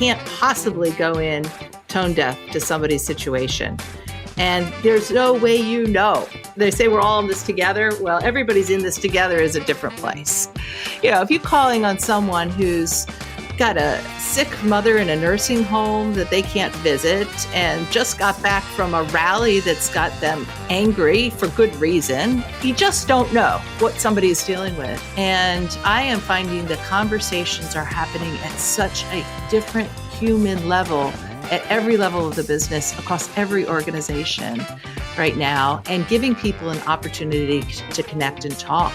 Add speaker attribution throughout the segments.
Speaker 1: can't possibly go in tone deaf to somebody's situation. And there's no way you know. They say we're all in this together. Well, everybody's in this together is a different place. If you're calling on someone who's got a sick mother in a nursing home that they can't visit and just got back from a rally that's got them angry for good reason, you just don't know what somebody is dealing with. And I am finding the conversations are happening at such a different human level at every level of the business, across every organization right now, and giving people an opportunity to connect and talk.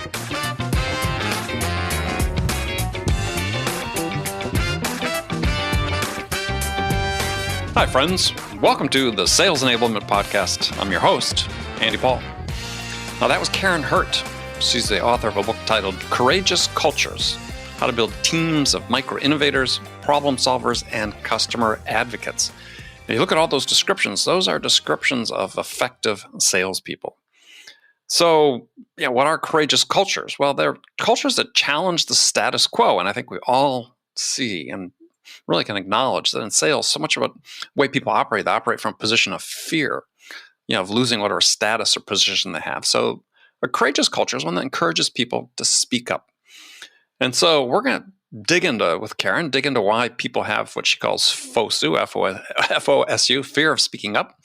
Speaker 2: Hi, friends. Welcome to the Sales Enablement Podcast. I'm your host, Andy Paul. Now, that was Karin Hurt. She's the author of a book titled Courageous Cultures: How to Build Teams of Micro-Innovators, Problem Solvers, and Customer Advocates. If you look at all those descriptions, those are descriptions of effective salespeople. So, what are courageous cultures? Well, they're cultures that challenge the status quo, and I think we all see and really can acknowledge that in sales, so much about the way people operate, they operate from a position of fear, of losing whatever status or position they have. So a courageous culture is one that encourages people to speak up. And so we're going to dig into why people have what she calls FOSU, F-O-S-U, fear of speaking up,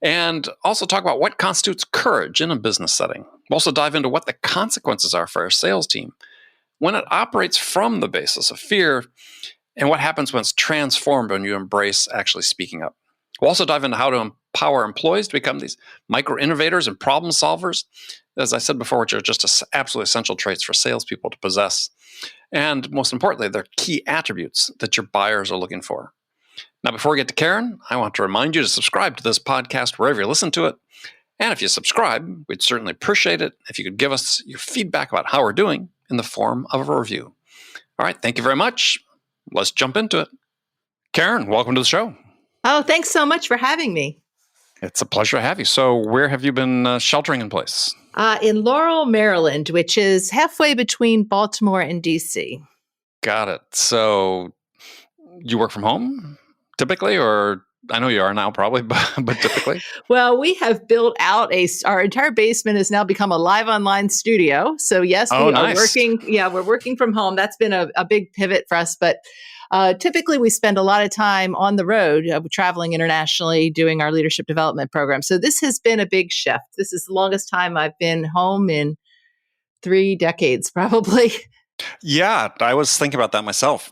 Speaker 2: and also talk about what constitutes courage in a business setting. We'll also dive into what the consequences are for our sales team when it operates from the basis of fear, and what happens when it's transformed when you embrace actually speaking up. We'll also dive into how to empower employees to become these micro-innovators and problem solvers, as I said before, which are just absolutely essential traits for salespeople to possess. And most importantly, they're key attributes that your buyers are looking for. Now, before we get to Karin, I want to remind you to subscribe to this podcast wherever you listen to it. And if you subscribe, we'd certainly appreciate it if you could give us your feedback about how we're doing in the form of a review. All right, thank you very much. Let's jump into it. Karin, welcome to the show.
Speaker 1: Oh, thanks so much for having me.
Speaker 2: It's a pleasure to have you. So where have you been sheltering in place?
Speaker 1: In Laurel, Maryland, which is halfway between Baltimore and D.C. Got
Speaker 2: it. So you work from home typically, or I know you are now probably, but typically?
Speaker 1: Well, we have built out our entire basement has now become a live online studio. So yes, we are working. Yeah, we're working from home. That's been a big pivot for us. But typically we spend a lot of time on the road, traveling internationally, doing our leadership development program. So this has been a big shift. This is the longest time I've been home in 3 decades, probably.
Speaker 2: Yeah, I was thinking about that myself.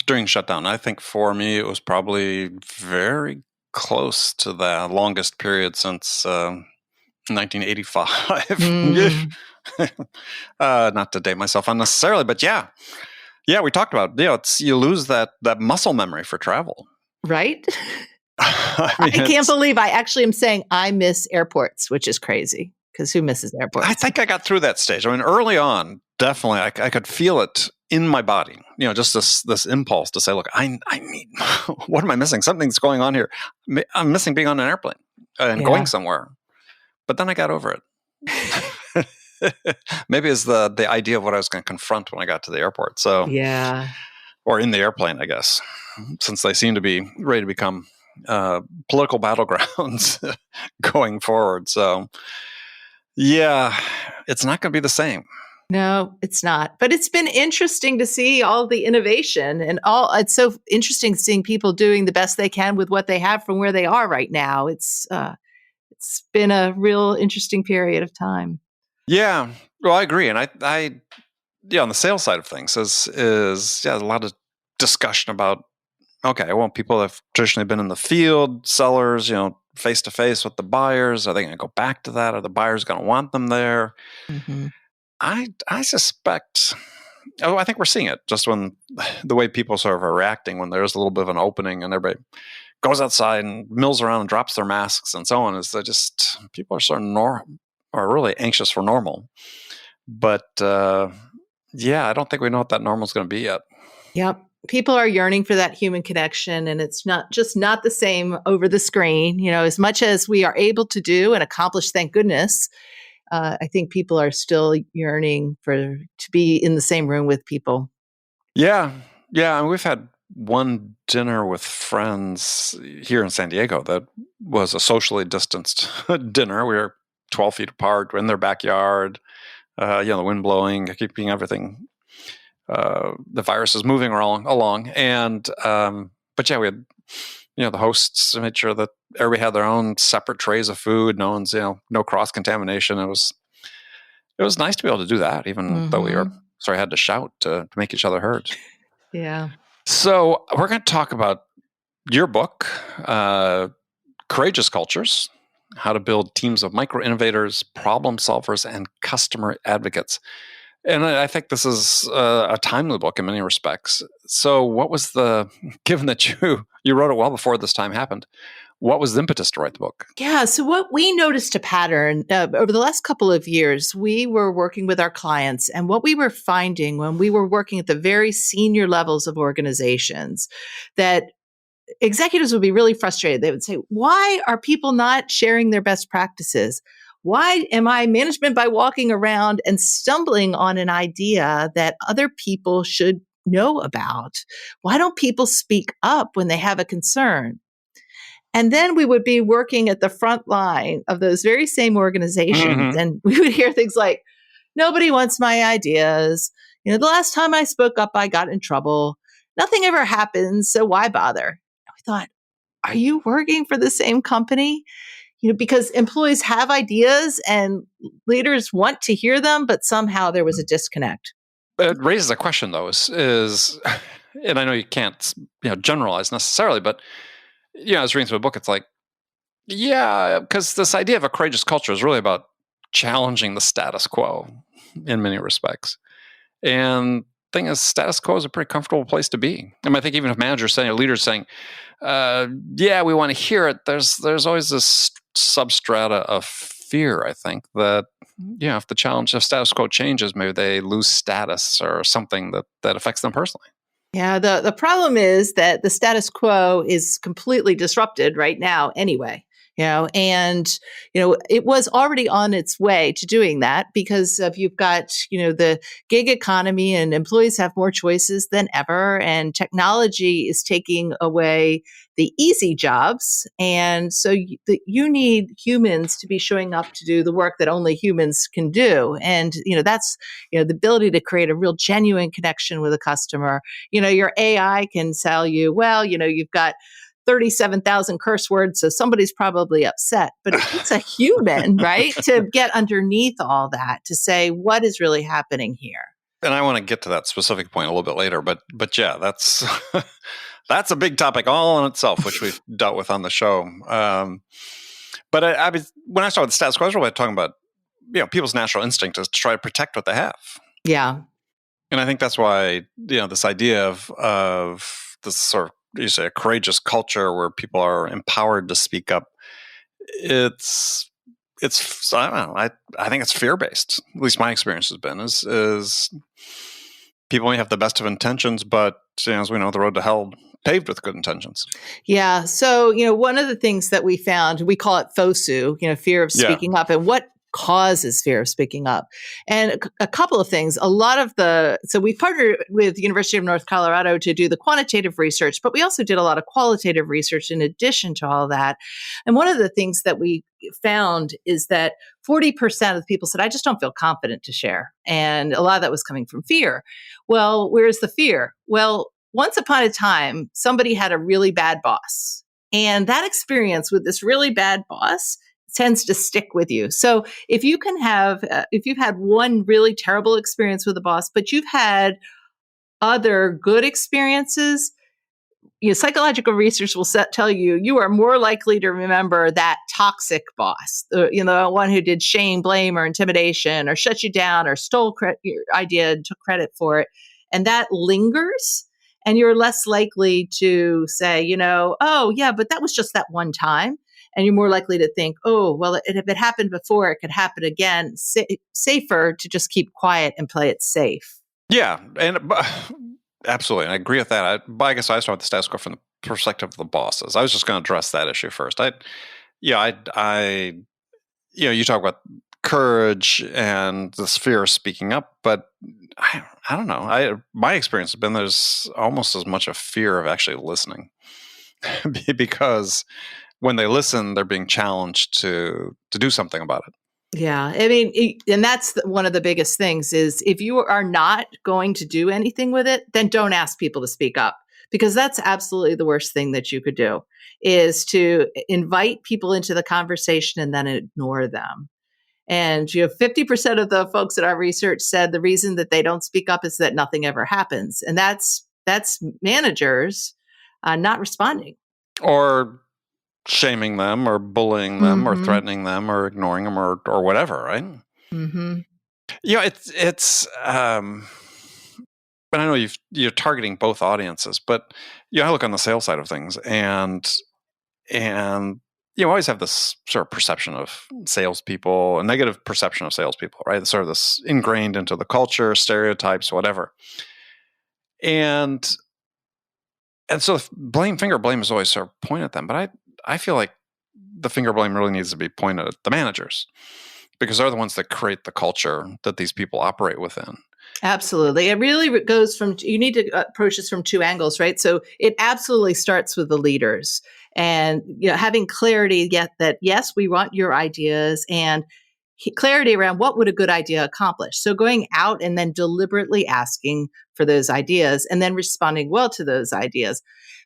Speaker 2: During shutdown. I think for me, it was probably very close to the longest period since 1985. Not to date myself unnecessarily, but yeah, we talked about, you lose that muscle memory for travel.
Speaker 1: Right? I can't believe I actually am saying I miss airports, which is crazy, because who misses airports?
Speaker 2: I think I got through that stage. I mean, early on, definitely, I could feel it in my body, just this impulse to say, look, I need, what am I missing? Something's going on here. I'm missing being on an airplane and going somewhere. But then I got over it. Maybe it's the idea of what I was going to confront when I got to the airport. So, or in the airplane, I guess, since they seem to be ready to become political battlegrounds going forward. So, it's not going to be the same.
Speaker 1: No, it's not. But it's been interesting to see all the innovation and it's so interesting seeing people doing the best they can with what they have from where they are right now. It's been a real interesting period of time.
Speaker 2: Yeah, well, I agree. And I on the sales side of things is a lot of discussion about, people have traditionally been in the field, sellers, face to face with the buyers. Are they going to go back to that? Are the buyers going to want them there? Mm-hmm. I suspect, I think we're seeing it just when the way people sort of are reacting when there's a little bit of an opening and everybody goes outside and mills around and drops their masks and so on, is that just people are sort of are really anxious for normal. But I don't think we know what that normal is going to be yet.
Speaker 1: Yep. People are yearning for that human connection, and it's not the same over the screen. As much as we are able to do and accomplish, thank goodness, I think people are still yearning to be in the same room with people.
Speaker 2: Yeah. And we've had one dinner with friends here in San Diego that was a socially distanced dinner. We were 12 feet apart. We're in their backyard. The wind blowing, keeping everything. The virus is moving along, and but yeah, we had the hosts made sure that everybody had their own separate trays of food. No one's no cross contamination. It was nice to be able to do that, even though we had to shout to make each other heard.
Speaker 1: Yeah.
Speaker 2: So we're going to talk about your book, Courageous Cultures: How to Build Teams of Micro-Innovators, Problem Solvers, and Customer Advocates. And I think this is a timely book in many respects. So what was given that you wrote it well before this time happened, what was the impetus to write the book?
Speaker 1: Yeah. So what we noticed a pattern over the last couple of years, we were working with our clients, and what we were finding when we were working at the very senior levels of organizations, that executives would be really frustrated. They would say, why are people not sharing their best practices? Why am I management by walking around and stumbling on an idea that other people should know about? Why don't people speak up when they have a concern? And then we would be working at the front line of those very same organizations, and we would hear things like, nobody wants my ideas. The last time I spoke up, I got in trouble. Nothing ever happens, so why bother? And we thought, are you working for the same company? Because employees have ideas and leaders want to hear them, but somehow there was a disconnect.
Speaker 2: It raises a question, though, is and I know you can't generalize necessarily, but as reading through the book, it's like, because this idea of a courageous culture is really about challenging the status quo in many respects. And the thing is, status quo is a pretty comfortable place to be. I think even if managers saying or leaders saying, we want to hear it, there's always this substrata of fear, I think, that if the challenge of status quo changes, maybe they lose status or something that affects them personally.
Speaker 1: Yeah, the problem is that the status quo is completely disrupted right now anyway. And it was already on its way to doing that because you've got, the gig economy, and employees have more choices than ever, and technology is taking away the easy jobs. And so you need humans to be showing up to do the work that only humans can do. And, that's, the ability to create a real genuine connection with a customer. Your AI can tell you, well, you've got 37,000 curse words, so somebody's probably upset. But it takes a human, right, to get underneath all that, to say, what is really happening here?
Speaker 2: And I want to get to that specific point a little bit later, but yeah, that's that's a big topic all in itself, which we've dealt with on the show. But I mean, when I started with the status quo, I was really talking about people's natural instinct is to try to protect what they have.
Speaker 1: Yeah,
Speaker 2: and I think that's why this idea of this sort of, you say, a courageous culture where people are empowered to speak up. It's I don't know. I think it's fear based. At least my experience has been is people may have the best of intentions, but as we know, the road to hell paved with good intentions.
Speaker 1: Yeah. So one of the things that we found, we call it FOSU, fear of speaking up, and what causes fear of speaking up. And a couple of things. So we partnered with the University of North Colorado to do the quantitative research, but we also did a lot of qualitative research in addition to all that. And one of the things that we found is that 40% of the people said, I just don't feel confident to share. And a lot of that was coming from fear. Well, where's the fear? Well, once upon a time, somebody had a really bad boss. And that experience with this really bad boss tends to stick with you. So if you've had one really terrible experience with a boss, but you've had other good experiences, psychological research will tell you are more likely to remember that toxic boss, the one who did shame, blame, or intimidation, or shut you down, or stole your idea and took credit for it. And that lingers. And you're less likely to say, oh, yeah, but that was just that one time. And you're more likely to think, oh, well, if it happened before, it could happen again. Safer to just keep quiet and play it safe.
Speaker 2: Yeah, and absolutely. And I agree with that. I guess I start with the status quo from the perspective of the bosses. I was just going to address that issue first. You talk about courage and this fear of speaking up, but I don't know. My experience has been there's almost as much a fear of actually listening because when they listen, they're being challenged to do something about it.
Speaker 1: Yeah. I mean, and that's one of the biggest things is if you are not going to do anything with it, then don't ask people to speak up, because that's absolutely the worst thing that you could do, is to invite people into the conversation and then ignore them. And 50% of the folks in our research said the reason that they don't speak up is that nothing ever happens. And that's managers not responding.
Speaker 2: Or shaming them or bullying them or threatening them or ignoring them or whatever, right?
Speaker 1: Mm-hmm.
Speaker 2: It's but I know you're targeting both audiences, but I look on the sales side of things, and you always have this sort of perception of salespeople, a negative perception of salespeople, right? It's sort of this ingrained into the culture, stereotypes, whatever. And so finger blame is always sort of pointed at them, but I feel like the finger blame really needs to be pointed at the managers, because they're the ones that create the culture that these people operate within.
Speaker 1: Absolutely. It really goes from, you need to approach this from two angles, right? So it absolutely starts with the leaders and having clarity that yes, we want your ideas, and clarity around what would a good idea accomplish. So going out and then deliberately asking for those ideas and then responding well to those ideas.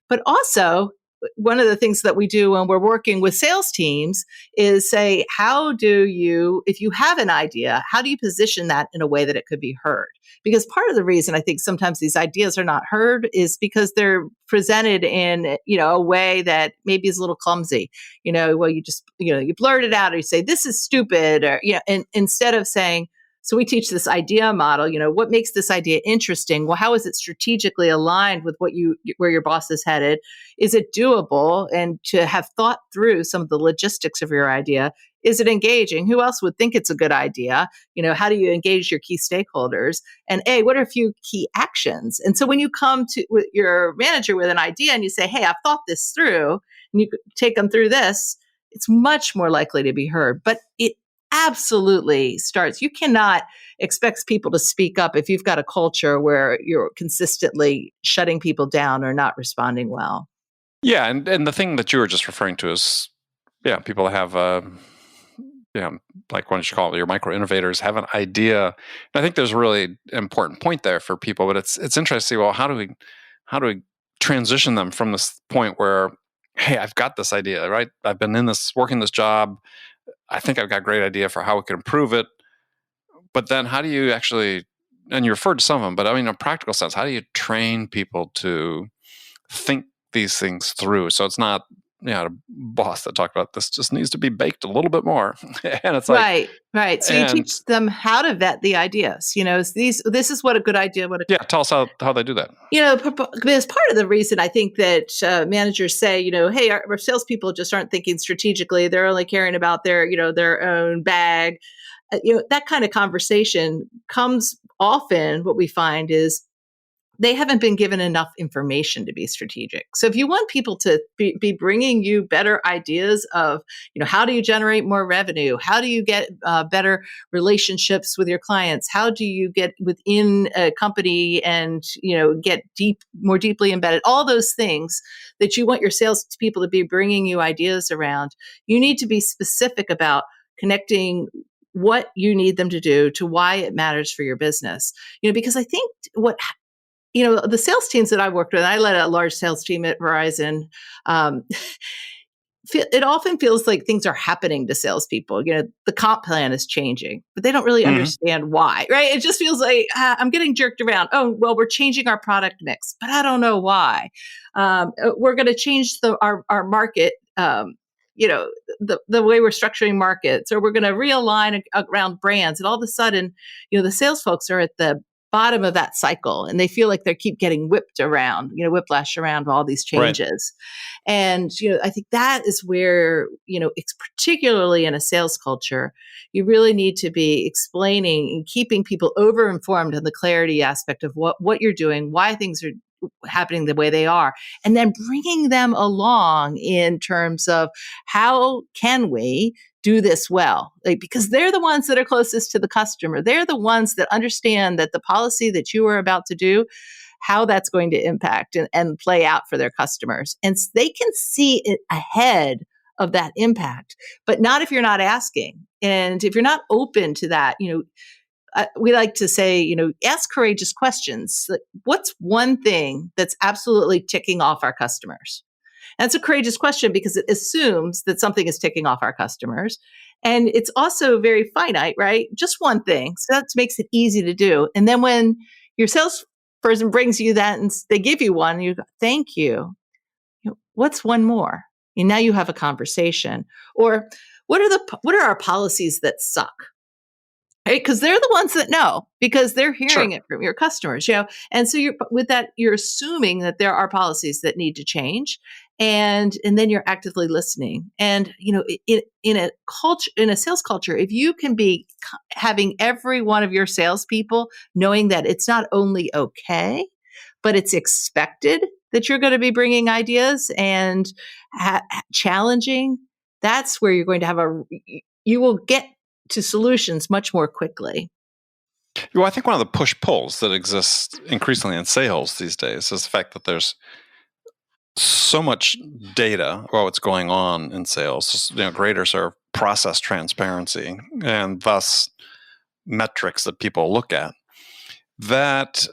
Speaker 1: But also, one of the things that we do when we're working with sales teams is say, if you have an idea, how do you position that in a way that it could be heard? Because part of the reason I think sometimes these ideas are not heard is because they're presented in, a way that maybe is a little clumsy. Well, you just, you blurt it out, or you say, this is stupid, or, and instead of saying, so we teach this idea model, what makes this idea interesting? Well, how is it strategically aligned with where your boss is headed? Is it doable? And to have thought through some of the logistics of your idea. Is it engaging? Who else would think it's a good idea? How do you engage your key stakeholders? And what are a few key actions? And so when you come to with your manager with an idea and you say, hey, I've thought this through, and you take them through this, it's much more likely to be heard. But it absolutely starts. You cannot expect people to speak up if you've got a culture where you're consistently shutting people down or not responding well.
Speaker 2: Yeah, and the thing that you were just referring to is, people have, like, why don't you call it, your micro-innovators have an idea. And I think there's a really important point there for people, but it's interesting to see, well, how do we transition them from this point where, hey, I've got this idea, right? I've been working this job. I think I've got a great idea for how we could improve it. But then how do you actually, and you referred to some of them, but I mean, in a practical sense, how do you train people to think these things through? So it's not, a boss that talked about this just needs to be baked a little bit more. And it's like,
Speaker 1: right. So you teach them how to vet the ideas. This is what a good idea would.
Speaker 2: Yeah, tell us how they do that.
Speaker 1: Because part of the reason I think that managers say, hey, our salespeople just aren't thinking strategically. They're only caring about their own bag. That kind of conversation comes often. What we find is they haven't been given enough information to be strategic. So if you want people to be bringing you better ideas of, how do you generate more revenue? How do you get better relationships with your clients? How do you get within a company and, get more deeply embedded? All those things that you want your sales people to be bringing you ideas around. You need to be specific about connecting what you need them to do to why it matters for your business. Because I think the sales teams that I worked with, I led a large sales team at Verizon. It often feels like things are happening to salespeople. The comp plan is changing, but they don't really understand why, right? It just feels like I'm getting jerked around. Oh, well, we're changing our product mix, but I don't know why. We're going to change our market, the way we're structuring markets, or we're going to realign around brands. And all of a sudden, the sales folks are at the bottom of that cycle, and they feel like they keep getting whiplash around all these changes. Right. And, I think that is where, it's particularly in a sales culture, you really need to be explaining and keeping people over-informed on the clarity aspect of what you're doing, why things are happening the way they are, and then bringing them along in terms of how can we do this well, like, because they're the ones that are closest to the customer. They're the ones that understand that the policy that you are about to do, how that's going to impact and play out for their customers. And they can see it ahead of that impact, but not if you're not asking. And if you're not open to that, we like to say, ask courageous questions. Like, what's one thing that's absolutely ticking off our customers? That's a courageous question because it assumes that something is ticking off our customers. And it's also very finite, right? Just one thing. So that makes it easy to do. And then when your salesperson brings you that and they give you one, you go, thank you. What's one more? And now you have a conversation. Or what are our policies that suck? Right? Because they're the ones that know, because they're hearing it from your customers, And so you're assuming that there are policies that need to change, and then you're actively listening. And in a sales culture, if you can be having every one of your salespeople knowing that it's not only okay, but it's expected that you're going to be bringing ideas and challenging, that's where you're going to have you will get to solutions much more quickly.
Speaker 2: Well, I think one of the push-pulls that exists increasingly in sales these days is the fact that there's so much data about what's going on in sales, greater sort of process transparency, and thus metrics that people look at, that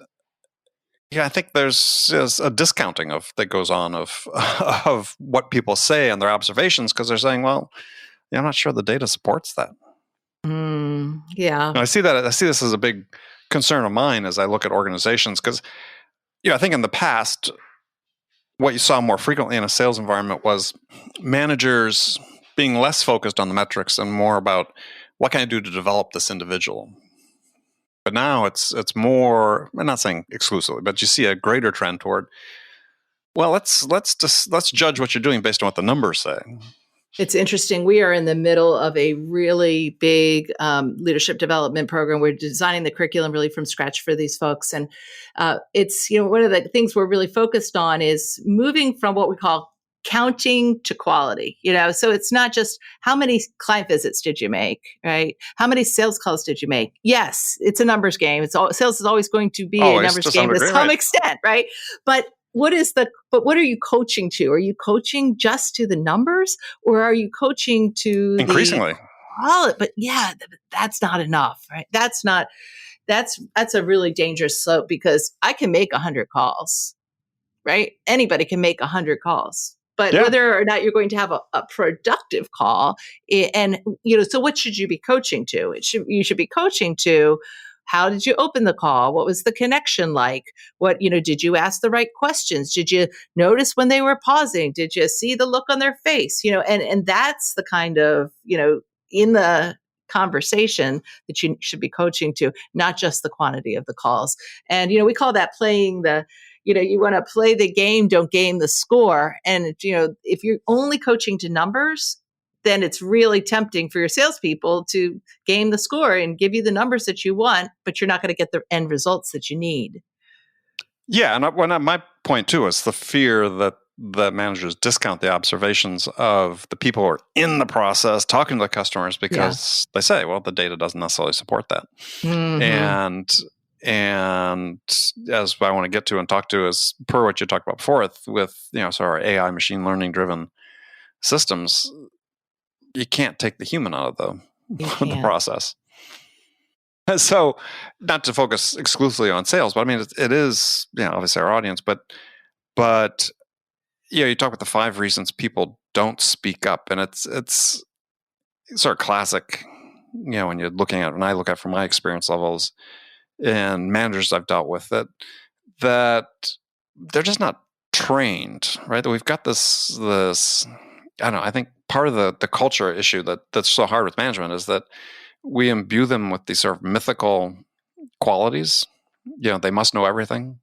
Speaker 2: I think there's a discounting that goes on of what people say and their observations, because they're saying, well, I'm not sure the data supports that.
Speaker 1: Yeah.
Speaker 2: I see this as a big concern of mine as I look at organizations, because I think in the past, what you saw more frequently in a sales environment was managers being less focused on the metrics and more about what can I do to develop this individual. But now it's more, I'm not saying exclusively, but you see a greater trend toward, well, let's judge what you're doing based on what the numbers say.
Speaker 1: It's interesting. We are in the middle of a really big leadership development program. We're designing the curriculum really from scratch for these folks. And it's, one of the things we're really focused on is moving from what we call counting to quality. So it's not just how many client visits did you make, right? How many sales calls did you make? Yes, it's a numbers game. Sales is always going to be a numbers game to some extent, right? But what are you coaching to? Are you coaching just to the numbers, or are you coaching to
Speaker 2: increasingly?
Speaker 1: But that's not enough, right? That's a really dangerous slope, because I can make 100 calls, right? Anybody can make 100 calls, but whether or not you're going to have a productive call, and so what should you be coaching to? You should be coaching to, how did you open the call? What was the connection like? What, did you ask the right questions? Did you notice when they were pausing? Did you see the look on their face? And that's the kind of, in the conversation that you should be coaching to, not just the quantity of the calls. And, we call that playing you want to play the game, don't game the score. And, if you're only coaching to numbers, then it's really tempting for your salespeople to game the score and give you the numbers that you want, but you're not going to get the end results that you need.
Speaker 2: Yeah, and my point too is the fear that managers discount the observations of the people who are in the process talking to the customers, because they say, well, the data doesn't necessarily support that. Mm-hmm. And as I want to get to and talk to is per what you talked about before with so our AI machine learning driven systems, you can't take the human out of the process. So, not to focus exclusively on sales, but I mean, it is, obviously our audience, but you talk about the 5 reasons people don't speak up, and it's sort of classic, when you're looking at, and I look at from my experience levels and managers I've dealt with, that they're just not trained, right? That we've got this, I don't know, I think part of the culture issue that's so hard with management is that we imbue them with these sort of mythical qualities. They must know everything.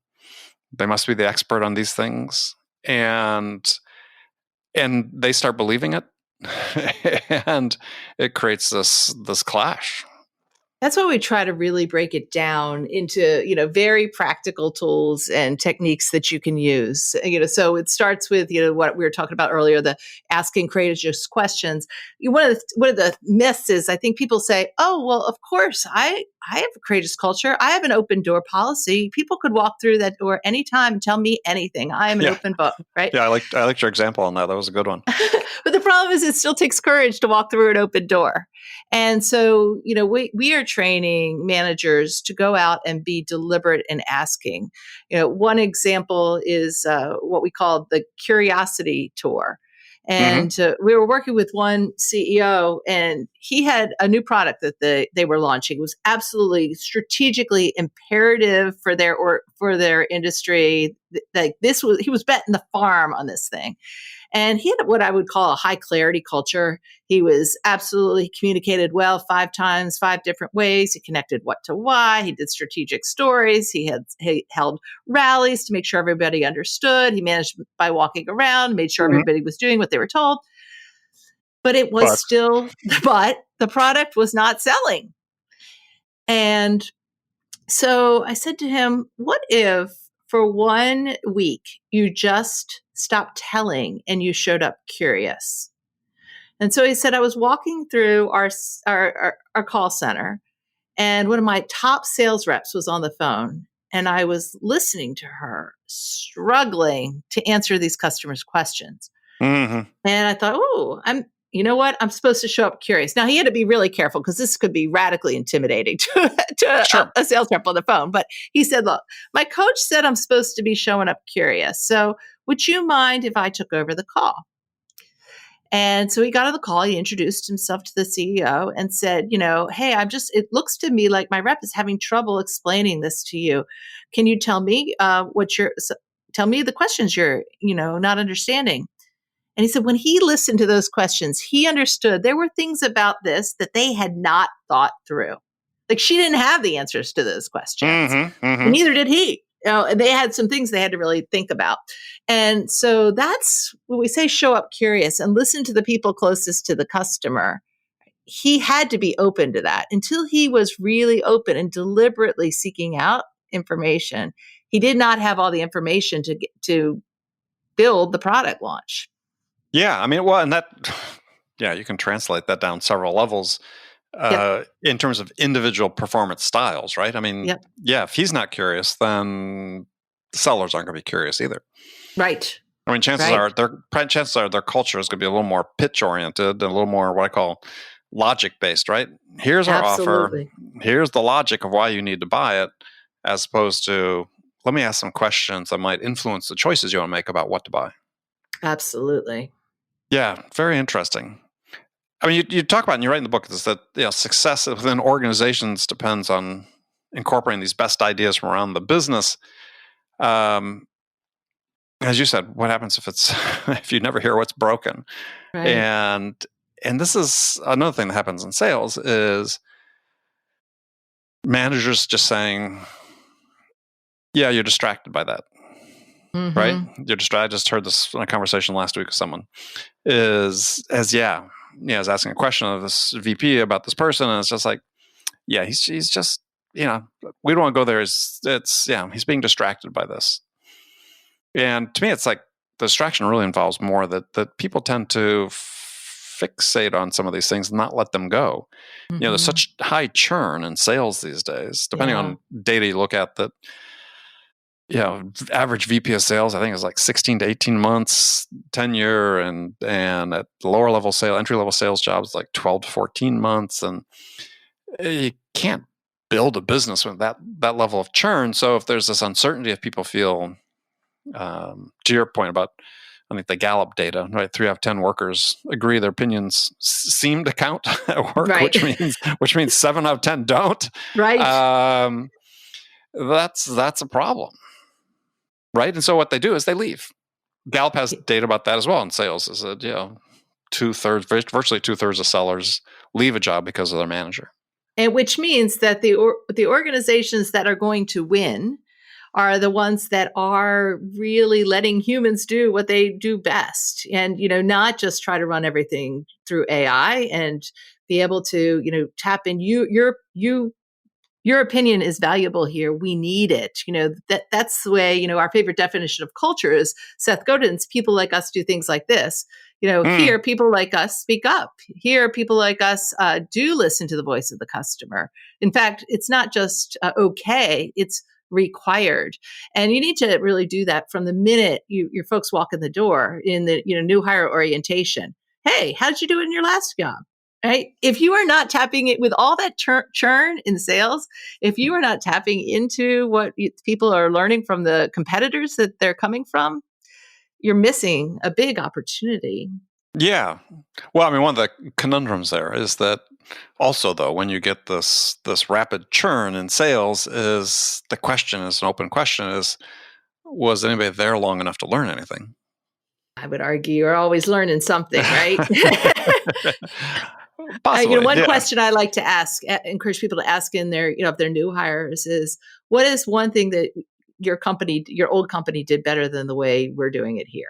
Speaker 2: They must be the expert on these things. And they start believing it. And it creates this clash.
Speaker 1: That's why we try to really break it down into, very practical tools and techniques that you can use. So it starts with, what we were talking about earlier, the asking courageous questions. One of the myths is I think people say, oh, well, of course, I have a courageous culture. I have an open door policy. People could walk through that door anytime and tell me anything. I am an open book, right?
Speaker 2: Yeah, I liked your example on that. That was a good one.
Speaker 1: But the problem is it still takes courage to walk through an open door. And so, we are training managers to go out and be deliberate in asking. One example is what we call the curiosity tour. And we were working with one CEO, and he had a new product that they were launching. It was absolutely strategically imperative for their industry. Like he was betting the farm on this thing. And he had what I would call a high clarity culture. He was absolutely communicated well 5 times, 5 different ways. He connected what to why. He did strategic stories. He held rallies to make sure everybody understood. He managed by walking around, made sure everybody was doing what they were told. But it was but the product was not selling. And so I said to him, what if for 1 week you just stopped telling and you showed up curious? And so he said, I was walking through our call center, and one of my top sales reps was on the phone, and I was listening to her struggling to answer these customers' questions. And I thought, you know what? I'm supposed to show up curious. Now, he had to be really careful because this could be radically intimidating to a sales rep on the phone. But he said, look, my coach said I'm supposed to be showing up curious. So would you mind if I took over the call? And so he got on the call. He introduced himself to the CEO and said, hey, it looks to me like my rep is having trouble explaining this to you. Can you tell me tell me the questions you're, not understanding? And he said, when he listened to those questions, he understood there were things about this that they had not thought through. Like she didn't have the answers to those questions. And neither did he. And they had some things they had to really think about. And so that's when we say show up curious and listen to the people closest to the customer. He had to be open to that. Until he was really open and deliberately seeking out information, he did not have all the information to build the product launch.
Speaker 2: Yeah, I mean, you can translate that down several levels in terms of individual performance styles, right? I mean, if he's not curious, then the sellers aren't going to be curious either.
Speaker 1: Right.
Speaker 2: I mean, chances are their culture is going to be a little more pitch oriented and a little more what I call logic based, right? Here's our offer. Here's the logic of why you need to buy it, as opposed to let me ask some questions that might influence the choices you want to make about what to buy.
Speaker 1: Absolutely.
Speaker 2: Yeah, very interesting. I mean, you talk about, and you write in the book, is that success within organizations depends on incorporating these best ideas from around the business. As you said, what happens if you never hear what's broken? Right. And this is another thing that happens in sales is managers just saying, "Yeah, you're distracted by that." Right? You're distracted. I just heard this in a conversation last week with someone. Is asking a question of this VP about this person, and it's just like, he's just, we don't want to go there. He's being distracted by this. And to me, it's like the distraction really involves more that people tend to fixate on some of these things and not let them go. There's such high churn in sales these days, depending on data you look at, that average VP of sales, I think, is like 16 to 18 months tenure, and at lower level entry level sales jobs, like 12 to 14 months. And you can't build a business with that level of churn. So if there's this uncertainty, if people feel, to your point about, I think the Gallup data, right? 3 out of 10 workers agree their opinions seem to count at work, right. which means 7 out of 10 don't.
Speaker 1: Right.
Speaker 2: That's a problem. Right. And so what they do is they leave. Gallup has data about that as well in sales, is that, virtually 2/3 of sellers leave a job because of their manager.
Speaker 1: And which means that the organizations that are going to win are the ones that are really letting humans do what they do best, and not just try to run everything through AI and be able to, tap in. Your opinion is valuable here. We need it. That's the way, our favorite definition of culture is Seth Godin's people like us do things like this. Here, people like us speak up. Here, people like us do listen to the voice of the customer. In fact, it's not just okay, it's required. And you need to really do that from the minute your folks walk in the door in the new hire orientation. Hey, how did you do it in your last job? Right? If you are not tapping it with all that churn in sales, if you are not tapping into what people are learning from the competitors that they're coming from, you're missing a big opportunity.
Speaker 2: Yeah. Well, I mean, one of the conundrums there is that also, though, when you get this rapid churn in sales, is the question is an open question is, was anybody there long enough to learn anything?
Speaker 1: I would argue you're always learning something, right?
Speaker 2: Possibly,
Speaker 1: one question I like to encourage people to ask in their, if they're new hires is, what is one thing that your old company did better than the way we're doing it here?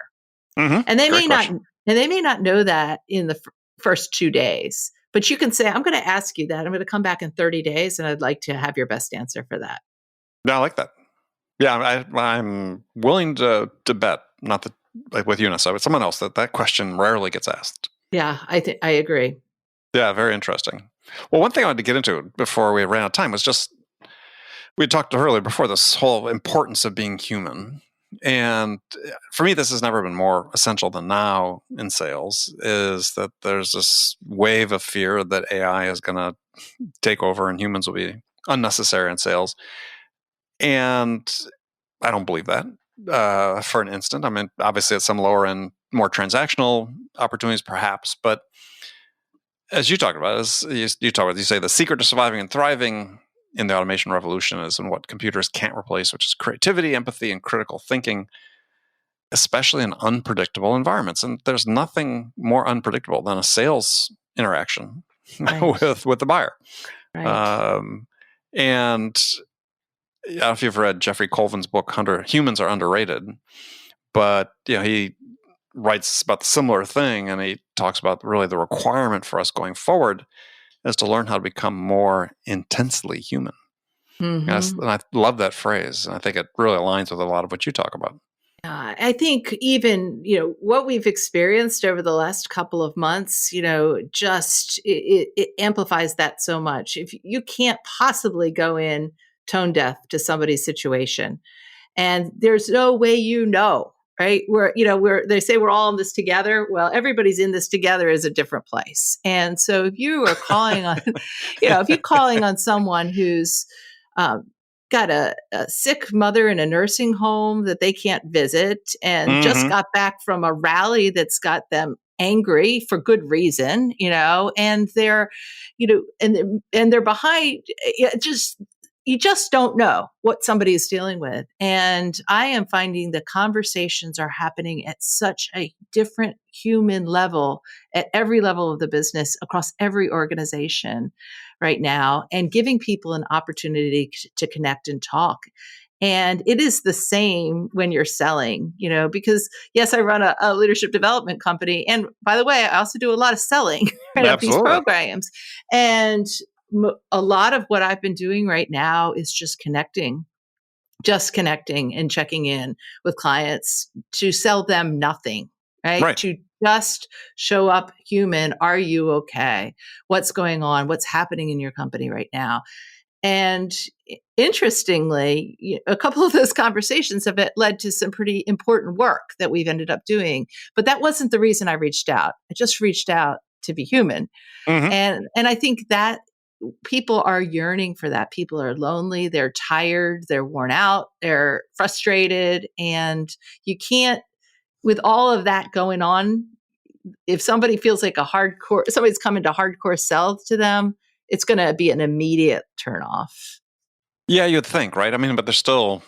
Speaker 2: Mm-hmm.
Speaker 1: And they may not know that in the first 2 days, but you can say, I'm going to ask you that. I'm going to come back in 30 days and I'd like to have your best answer for that.
Speaker 2: Yeah, I like that. Yeah, I'm willing to bet, not that like with Eunice, but someone else, that question rarely gets asked.
Speaker 1: Yeah, I agree.
Speaker 2: Yeah, very interesting. Well, one thing I wanted to get into before we ran out of time was just, we talked earlier before, this whole importance of being human. And for me, this has never been more essential than now in sales, is that there's this wave of fear that AI is going to take over and humans will be unnecessary in sales. And I don't believe that for an instant. I mean, obviously at some lower end, more transactional opportunities perhaps, but as you talked about, you say the secret to surviving and thriving in the automation revolution is in what computers can't replace, which is creativity, empathy, and critical thinking, especially in unpredictable environments. And there's nothing more unpredictable than a sales interaction with the buyer.
Speaker 1: Right.
Speaker 2: And I don't know if you've read Jeffrey Colvin's book, Humans Are Underrated, but he writes about the similar thing, and he talks about really the requirement for us going forward is to learn how to become more intensely human. Mm-hmm. And I love that phrase, and I think it really aligns with a lot of what you talk about.
Speaker 1: I think even, what we've experienced over the last couple of months, just it amplifies that so much. If you can't possibly go in tone deaf to somebody's situation, and there's no way right? They say we're all in this together. Well, everybody's in this together is a different place. And so if you are calling on, if you're calling on someone who's got a sick mother in a nursing home that they can't visit and just got back from a rally that's got them angry for good reason, and they're, and they're behind, you just don't know what somebody is dealing with. And I am finding the conversations are happening at such a different human level at every level of the business across every organization right now, and giving people an opportunity to connect and talk. And it is the same when you're selling, because yes, I run a leadership development company. And by the way, I also do a lot of selling of these programs. And a lot of what I've been doing right now is just connecting and checking in with clients to sell them nothing, right? To just show up human. Are you okay? What's going on? What's happening in your company right now? And interestingly, a couple of those conversations have led to some pretty important work that we've ended up doing. But that wasn't the reason I reached out. I just reached out to be human. And I think that people are yearning for that. People are lonely, they're tired, they're worn out, they're frustrated. And you can't, with all of that going on, if somebody feels like somebody's coming to hardcore sell to them, it's going to be an immediate turnoff. Yeah,
Speaker 2: you'd think, right? I mean, but there's still,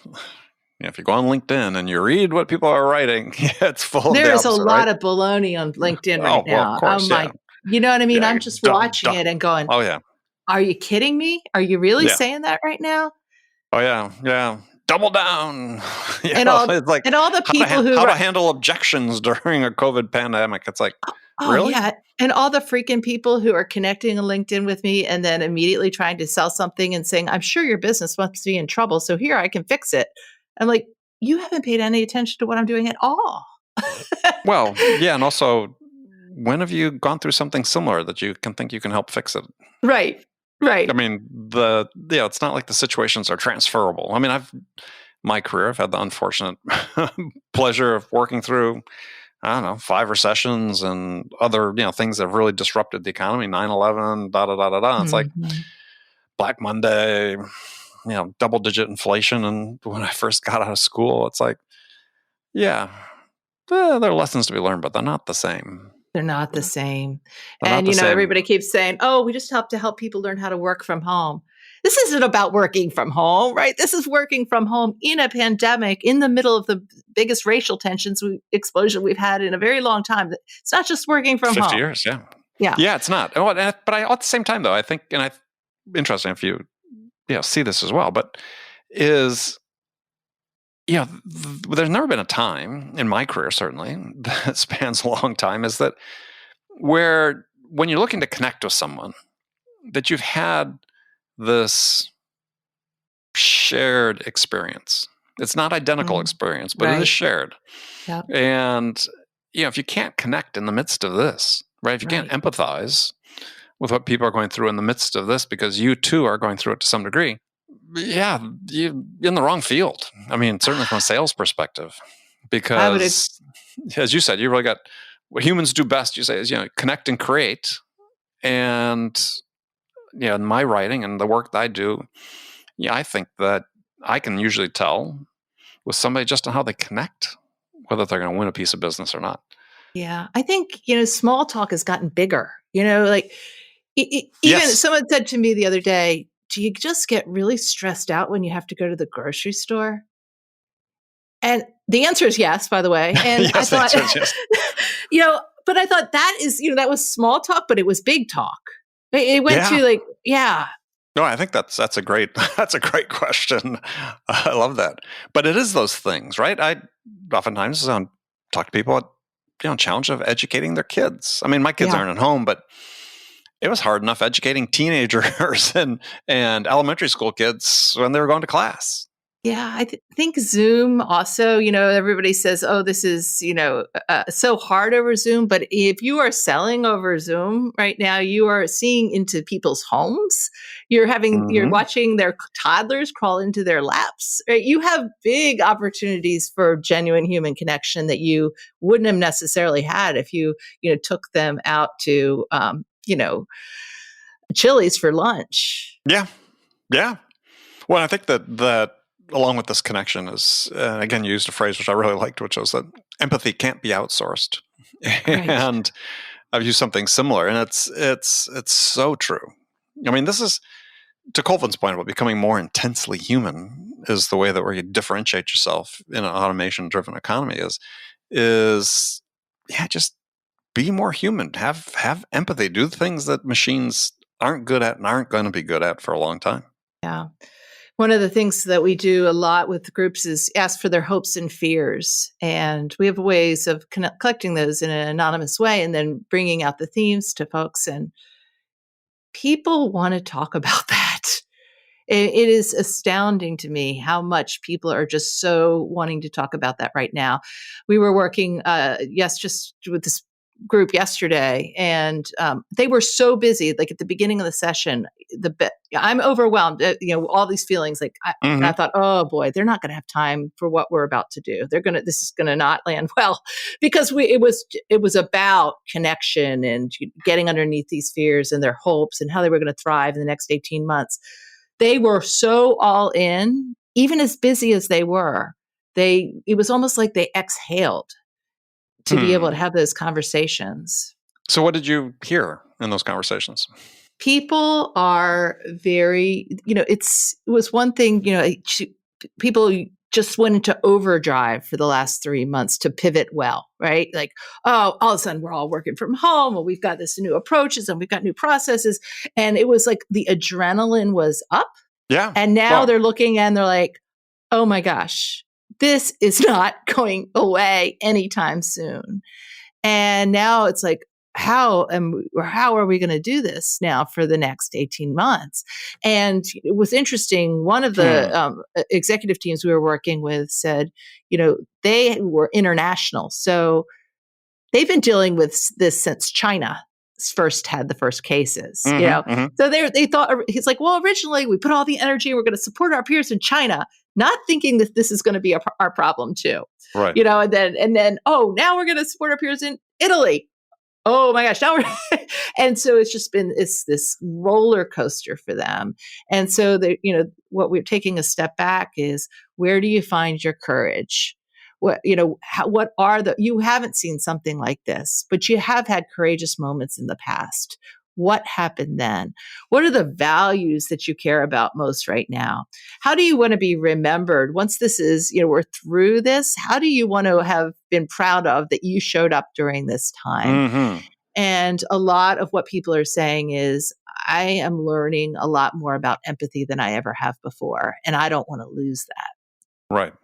Speaker 2: if you go on LinkedIn and you read what people are writing, it's full
Speaker 1: There's
Speaker 2: of the opposite,
Speaker 1: a lot of baloney on LinkedIn right now.
Speaker 2: Well, of course,
Speaker 1: you know what I mean? I'm just watching it and going,
Speaker 2: oh yeah.
Speaker 1: Are you kidding me? Are you really saying that right now?
Speaker 2: Oh yeah. Double down.
Speaker 1: It's like, and all the people
Speaker 2: how to handle objections during a COVID pandemic. It's like,
Speaker 1: Oh,
Speaker 2: Really?
Speaker 1: yeah. And all the freaking people who are connecting on LinkedIn with me and then immediately trying to sell something and saying, I'm sure your business must be in trouble. So here I can fix it. I'm like, you haven't paid any attention to what I'm doing at all.
Speaker 2: Well, yeah. And also, when have you gone through something similar that you can think you can help fix it?
Speaker 1: Right.
Speaker 2: I
Speaker 1: Right.
Speaker 2: mean, it's not like the situations are transferable. I mean, my career, I've had the unfortunate pleasure of working through, I don't know, 5 recessions and other, things that have really disrupted the economy, 9/11, da, da, da, da, da. It's like
Speaker 1: Mhm.
Speaker 2: Black Monday, double-digit inflation. And when I first got out of school, it's like, yeah, there are lessons to be learned, but they're not the same.
Speaker 1: They're not the same.
Speaker 2: They're not
Speaker 1: And,
Speaker 2: the same.
Speaker 1: everybody keeps saying, oh, we just have to help people learn how to work from home. This isn't about working from home, right? This is working from home in a pandemic, in the middle of the biggest racial explosion we've had in a very long time. It's not just working from
Speaker 2: 50
Speaker 1: home.
Speaker 2: years, yeah.
Speaker 1: Yeah.
Speaker 2: Yeah, it's not. But at the same time, though, I think, interesting if you see this as well, but is, there's never been a time in my career, certainly, that spans a long time, is that where when you're looking to connect with someone, that you've had this shared experience. It's not identical experience, but it is shared.
Speaker 1: Yeah.
Speaker 2: And, if you can't connect in the midst of this, right? If you can't empathize with what people are going through in the midst of this, because you too are going through it to some degree, yeah, you're in the wrong field. I mean, certainly from a sales perspective, because as you said, you really got what humans do best, you say, is, connect and create. And, in my writing and the work that I do, I think that I can usually tell with somebody just on how they connect, whether they're going to win a piece of business or not.
Speaker 1: Yeah. I think, small talk has gotten bigger, like even
Speaker 2: Yes.
Speaker 1: someone said to me the other day, do you just get really stressed out when you have to go to the grocery store? And the answer is yes, by the way. And
Speaker 2: Yes,
Speaker 1: I thought,
Speaker 2: the answer is yes.
Speaker 1: But I thought that is, that was small talk, but it was big talk. It went to like, yeah.
Speaker 2: No, I think that's a great question. I love that. But it is those things, right? I oftentimes talk to people about, challenge of educating their kids. I mean, my kids aren't at home, but it was hard enough educating teenagers and elementary school kids when they were going to class.
Speaker 1: Yeah, I think Zoom also, everybody says, oh, this is, so hard over Zoom. But if you are selling over Zoom right now, you are seeing into people's homes. You're watching their toddlers crawl into their laps. Right? You have big opportunities for genuine human connection that you wouldn't have necessarily had if you, took them out to, Chili's for lunch.
Speaker 2: Yeah. Yeah. Well, I think that along with this connection is, again, you used a phrase which I really liked, which was that empathy can't be outsourced. Right. And I've used something similar, and it's so true. I mean, this is, to Colvin's point about becoming more intensely human, is the way that where you differentiate yourself in an automation-driven economy is just be more human, have empathy, do things that machines aren't good at and aren't going to be good at for a long time.
Speaker 1: Yeah. One of the things that we do a lot with groups is ask for their hopes and fears. And we have ways of collecting those in an anonymous way and then bringing out the themes to folks. And people want to talk about that. It is astounding to me how much people are just so wanting to talk about that right now. We were working, just with this group yesterday, and they were so busy. Like at the beginning of the session, I'm overwhelmed. All these feelings. Like and I thought, oh boy, they're not going to have time for what we're about to do. This is going to not land well, because it was about connection and getting underneath these fears and their hopes and how they were going to thrive in the next 18 months. They were so all in, even as busy as they were. It was almost like they exhaled to be able to have those conversations.
Speaker 2: So what did you hear in those conversations?
Speaker 1: People are very, it was one thing, people just went into overdrive for the last 3 months to pivot well, right? Like, oh, all of a sudden we're all working from home and we've got this new approaches and we've got new processes. And it was like the adrenaline was up.
Speaker 2: Yeah.
Speaker 1: And now they're looking and they're like, oh my gosh, this is not going away anytime soon. And now it's like, how are we going to do this now for the next 18 months? And it was interesting. One of the executive teams we were working with said, they were international. So they've been dealing with this since China first had the first cases, So they thought, he's like, well, originally we put all the energy, we're going to support our peers in China, not thinking that this is going to be our problem too.
Speaker 2: Right.
Speaker 1: And then, oh, now we're going to support our peers in Italy. Oh my gosh. Now and so it's just been, this roller coaster for them. And so what we're taking a step back is, where do you find your courage? What are you haven't seen something like this, but you have had courageous moments in the past. What happened then? What are the values that you care about most right now? How do you want to be remembered once this is, we're through this? How do you want to have been proud of that you showed up during this time?
Speaker 2: Mm-hmm.
Speaker 1: And a lot of what people are saying is, I am learning a lot more about empathy than I ever have before, and I don't want to lose that.
Speaker 2: Right.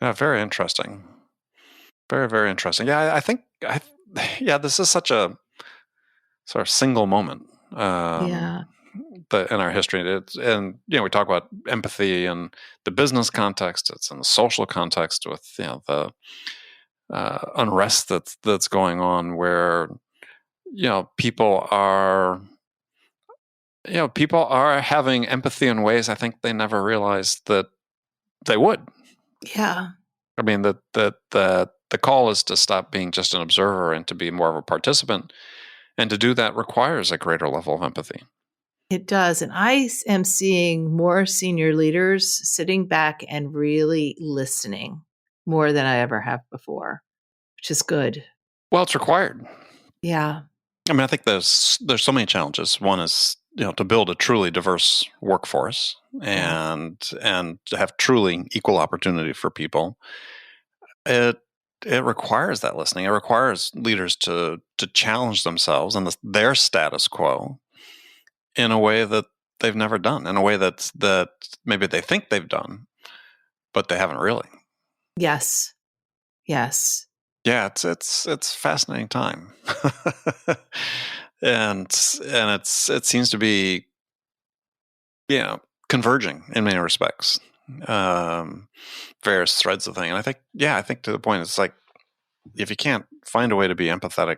Speaker 2: Yeah, very interesting. Very, very interesting. Yeah, I think, this is such a sort of single moment in our history. We talk about empathy in the business context, it's in the social context with, the unrest that's going on, where, people are having empathy in ways I think they never realized that they would.
Speaker 1: Yeah.
Speaker 2: I mean, that the call is to stop being just an observer and to be more of a participant. And to do that requires a greater level of empathy.
Speaker 1: It does. And I am seeing more senior leaders sitting back and really listening more than I ever have before, which is good.
Speaker 2: Well, it's required.
Speaker 1: Yeah.
Speaker 2: I mean, I think there's so many challenges. One is, to build a truly diverse workforce and to have truly equal opportunity for people. It requires that listening. It requires leaders to challenge themselves and their status quo in a way that they've never done, in a way that maybe they think they've done, but they haven't really.
Speaker 1: Yes. Yes.
Speaker 2: Yeah, it's a fascinating time, and it seems to be, converging in many respects. Various threads of thing. And I think to the point, it's like, if you can't find a way to be empathetic,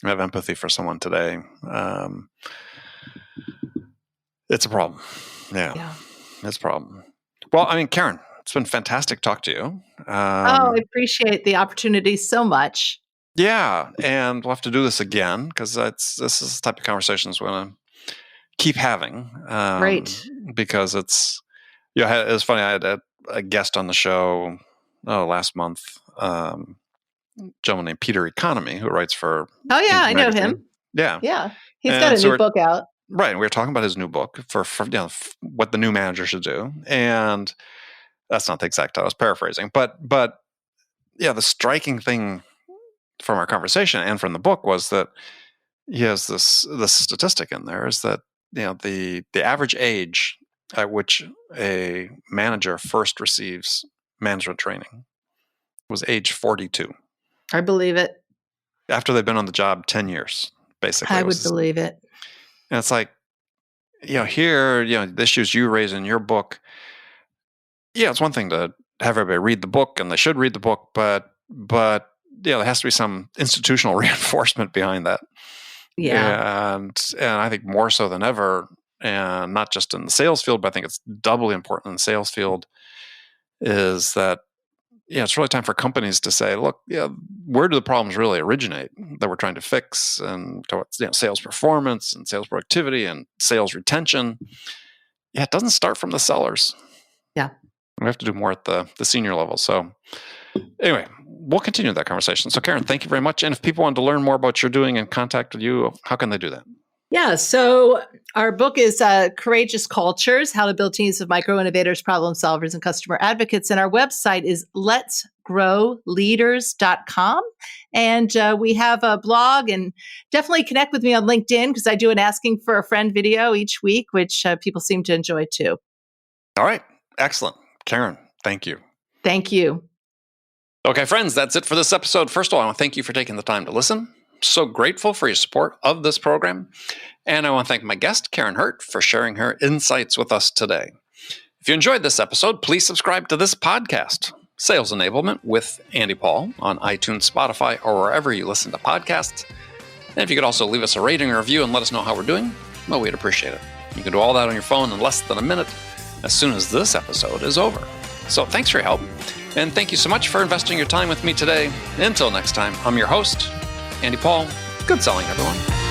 Speaker 2: have empathy for someone today, it's a problem. Yeah, it's a problem. Well, I mean, Karin, it's been fantastic to talk to you.
Speaker 1: I appreciate the opportunity so much. Yeah.
Speaker 2: And we'll have to do this again, because this is the type of conversations we want to keep having.
Speaker 1: Great.
Speaker 2: Because it's funny. I had a guest on the show last month, a gentleman named Peter Economy, who writes for
Speaker 1: I know him.
Speaker 2: Yeah.
Speaker 1: He's got a new book out.
Speaker 2: Right. And we were talking about his new book for what the new manager should do. And that's not the exact title, I was paraphrasing. But the striking thing from our conversation and from the book was that he has this statistic in there, is that the average age at which a manager first receives management training was age 42.
Speaker 1: I believe it.
Speaker 2: After they've been on the job 10 years, basically.
Speaker 1: I would believe it.
Speaker 2: And it's like, here, the issues you raise in your book, it's one thing to have everybody read the book, and they should read the book, but there has to be some institutional reinforcement behind that.
Speaker 1: Yeah.
Speaker 2: And I think more so than ever, and not just in the sales field, but I think it's doubly important in the sales field, is that, it's really time for companies to say, look, where do the problems really originate that we're trying to fix? And sales performance and sales productivity and sales retention. Yeah, it doesn't start from the sellers.
Speaker 1: Yeah.
Speaker 2: We have to do more at the senior level. So anyway, we'll continue that conversation. So Karin, thank you very much. And if people want to learn more about what you're doing and contact with you, how can they do that?
Speaker 1: Yeah, so our book is Courageous Cultures, How to Build Teams of Micro-Innovators, Problem Solvers, and Customer Advocates. And our website is letsgrowleaders.com. And we have a blog, and definitely connect with me on LinkedIn, because I do an Asking for a Friend video each week, which people seem to enjoy too.
Speaker 2: All right. Excellent. Karin, thank you.
Speaker 1: Thank you.
Speaker 2: Okay, friends, that's it for this episode. First of all, I want to thank you for taking the time to listen. so grateful for your support of this program. And I want to thank my guest, Karin Hurt, for sharing her insights with us today. If you enjoyed this episode, please subscribe to this podcast, Sales Enablement with Andy Paul, on iTunes, Spotify, or wherever you listen to podcasts. And if you could also leave us a rating or review and let us know how we're doing, well, we'd appreciate it. You can do all that on your phone in less than a minute as soon as this episode is over. So thanks for your help, and thank you so much for investing your time with me today. Until next time, I'm your host, Andy Paul. Good selling, everyone.